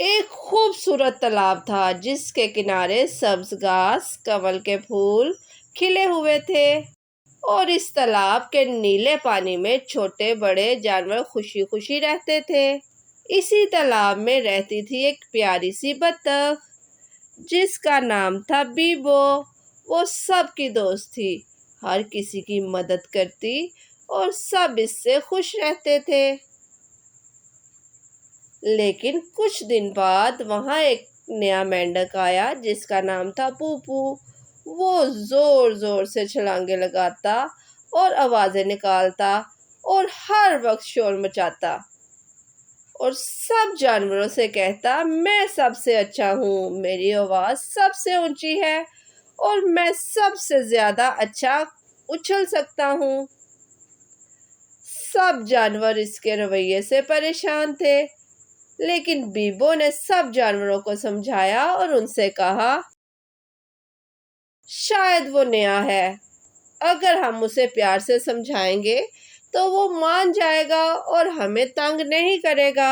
ایک خوبصورت تالاب تھا جس کے کنارے سبز گھاس، کنول کے پھول کھلے ہوئے تھے، اور اس تالاب کے نیلے پانی میں چھوٹے بڑے جانور خوشی خوشی رہتے تھے۔ اسی تالاب میں رہتی تھی ایک پیاری سی بطخ جس کا نام تھا بیبو۔ وہ سب کی دوست تھی، ہر کسی کی مدد کرتی اور سب اس سے خوش رہتے تھے۔ لیکن کچھ دن بعد وہاں ایک نیا مینڈک آیا جس کا نام تھا پوپو۔ وہ زور زور سے چھلانگیں لگاتا اور آوازیں نکالتا اور ہر وقت شور مچاتا اور سب جانوروں سے کہتا، میں سب سے اچھا ہوں، میری آواز سب سے اونچی ہے اور میں سب سے زیادہ اچھا اچھل سکتا ہوں۔ سب جانور اس کے رویے سے پریشان تھے، لیکن بیبو نے سب جانوروں کو سمجھایا اور ان سے کہا، شاید وہ نیا ہے، اگر ہم اسے پیار سے سمجھائیں گے تو وہ مان جائے گا اور ہمیں تنگ نہیں کرے گا۔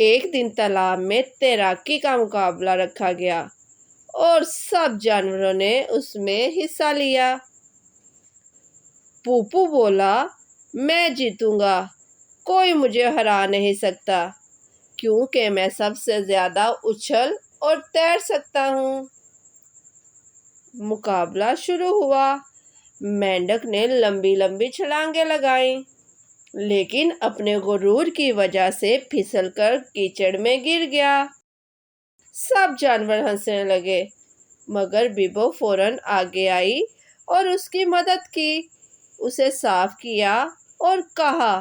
ایک دن تالاب میں تیراکی کا مقابلہ رکھا گیا اور سب جانوروں نے اس میں حصہ لیا۔ پوپو بولا، میں جیتوں گا، کوئی مجھے ہرا نہیں سکتا کیونکہ میں سب سے زیادہ اچھل اور تیر سکتا ہوں۔ مقابلہ شروع ہوا۔ مینڈک نے لمبی لمبی چھلانگیں لگائیں، لیکن اپنے غرور کی وجہ سے پھسل کر کیچڑ میں گر گیا۔ سب جانور ہنسنے لگے، مگر بیبو فوراً آگے آئی اور اس کی مدد کی، اسے صاف کیا اور کہا،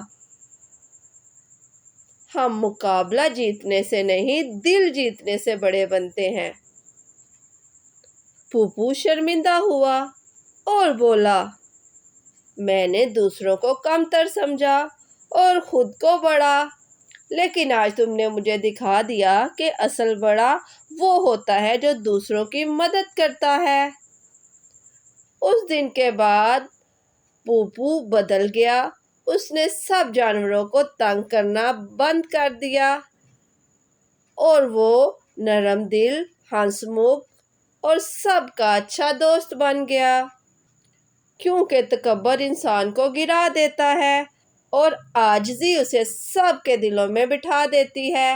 ہم مقابلہ جیتنے سے نہیں، دل جیتنے سے بڑے بنتے ہیں۔ پوپو شرمندہ ہوا اور بولا، میں نے دوسروں کو کم تر سمجھا اور خود کو بڑا، لیکن آج تم نے مجھے دکھا دیا کہ اصل بڑا وہ ہوتا ہے جو دوسروں کی مدد کرتا ہے۔ اس دن کے بعد پوپو بدل گیا، اس نے سب جانوروں کو تنگ کرنا بند کر دیا اور وہ نرم دل، ہنس مکھ اور سب کا اچھا دوست بن گیا، کیونکہ تکبر انسان کو گرا دیتا ہے اور عاجزی اسے سب کے دلوں میں بٹھا دیتی ہے۔